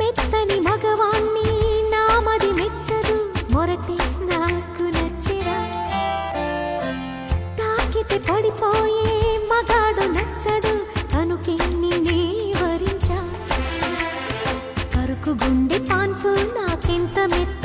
మెత్తని మగవాణ్ణి నామది మెచ్చదు మొరటే నాకు నచ్చిరా తాకితే పడిపోయే మగాడు నచ్చడు తనుకే నిన్నే వరించా కరుకు గుండె పాన్పు నాకెంత మెత్త